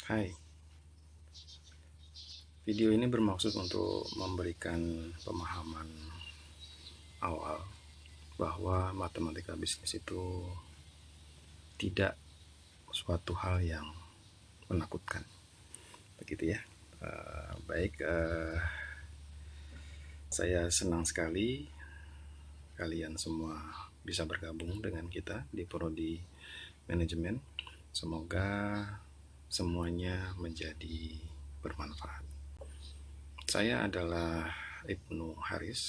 Hai, video ini bermaksud untuk memberikan pemahaman awal bahwa matematika bisnis itu tidak suatu hal yang menakutkan, begitu ya. Saya senang sekali kalian semua bisa bergabung dengan kita di Prodi Manajemen. Semoga semuanya menjadi bermanfaat. Saya adalah Ibnu Haris,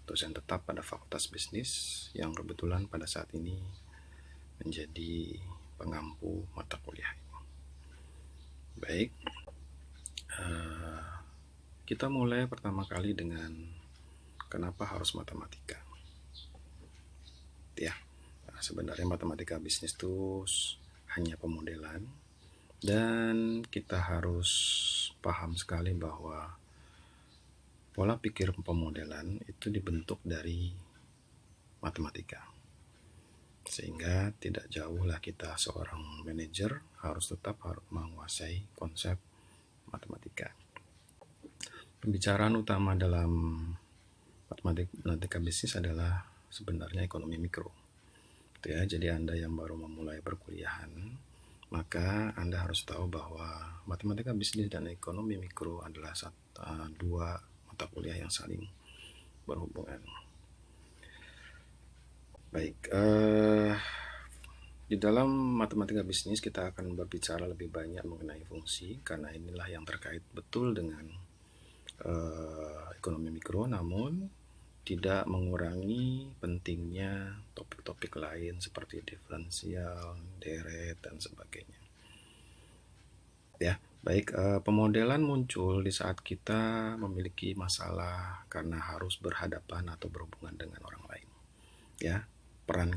dosen tetap pada Fakultas Bisnis yang kebetulan pada saat ini menjadi pengampu mata kuliah. Baik, kita mulai pertama kali dengan kenapa harus matematika. Ya, sebenarnya matematika bisnis itu hanya pemodelan, dan kita harus paham sekali bahwa pola pikir pemodelan itu dibentuk dari matematika. Sehingga tidak jauhlah kita seorang manajer harus tetap menguasai konsep matematika. Pembicaraan utama dalam matematika bisnis adalah sebenarnya ekonomi mikro. Ya, jadi Anda yang baru memulai perkuliahan, maka Anda harus tahu bahwa matematika bisnis dan ekonomi mikro adalah dua mata kuliah yang saling berhubungan. Baik, di dalam matematika bisnis kita akan berbicara lebih banyak mengenai fungsi, karena inilah yang terkait betul dengan ekonomi mikro, namun tidak mengurangi pentingnya topik-topik lain seperti diferensial, deret, dan sebagainya. Ya, baik, pemodelan muncul di saat kita memiliki masalah karena harus berhadapan atau berhubungan dengan orang lain. Ya, peran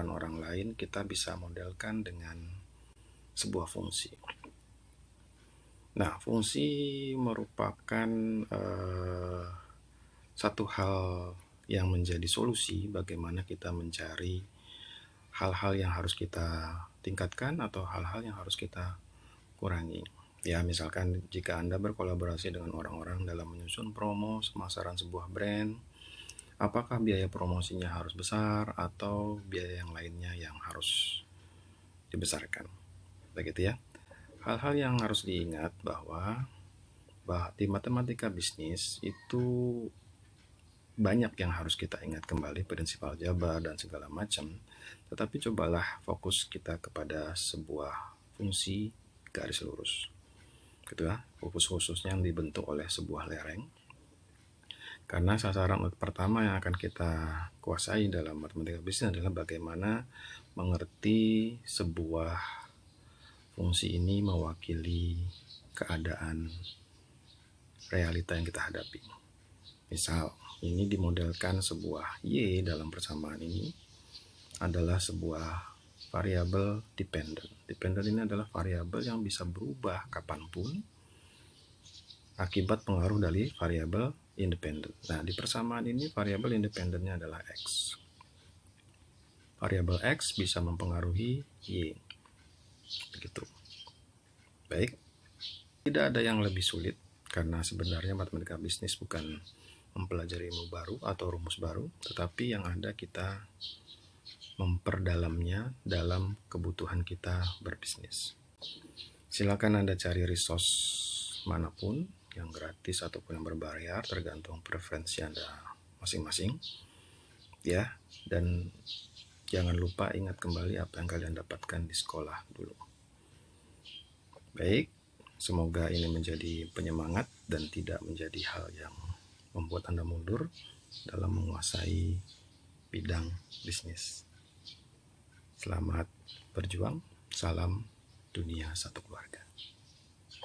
orang lain kita bisa modelkan dengan sebuah fungsi. Nah, fungsi merupakan satu hal yang menjadi solusi bagaimana kita mencari hal-hal yang harus kita tingkatkan atau hal-hal yang harus kita kurangi. Ya, misalkan jika Anda berkolaborasi dengan orang-orang dalam menyusun promo pemasaran sebuah brand, apakah biaya promosinya harus besar atau biaya yang lainnya yang harus dibesarkan? Begitu ya. Hal-hal yang harus diingat bahwa di matematika bisnis itu banyak yang harus kita ingat kembali, prinsip aljabar dan segala macam. Tetapi cobalah fokus kita kepada sebuah fungsi garis lurus. Gitu ya, fokus khususnya yang dibentuk oleh sebuah lereng. Karena sasaran pertama yang akan kita kuasai dalam matematika bisnis adalah bagaimana mengerti sebuah fungsi ini mewakili keadaan realita yang kita hadapi. Misal, ini dimodelkan sebuah Y dalam persamaan ini adalah sebuah variabel dependent. Dependent ini adalah variabel yang bisa berubah kapanpun akibat pengaruh dari variabel independent. Nah, di persamaan ini variabel independennya adalah X. Variabel X bisa mempengaruhi Y. Begitu. Baik. Tidak ada yang lebih sulit, karena sebenarnya matematika bisnis bukan mempelajari ilmu baru atau rumus baru, tetapi yang ada kita memperdalamnya dalam kebutuhan kita berbisnis. Silakan Anda cari resource manapun, yang gratis ataupun yang berbayar, tergantung preferensi Anda masing-masing. Ya, dan jangan lupa ingat kembali apa yang kalian dapatkan di sekolah dulu. Baik, semoga ini menjadi penyemangat dan tidak menjadi hal yang membuat Anda mundur dalam menguasai bidang bisnis. Selamat berjuang, salam dunia satu keluarga.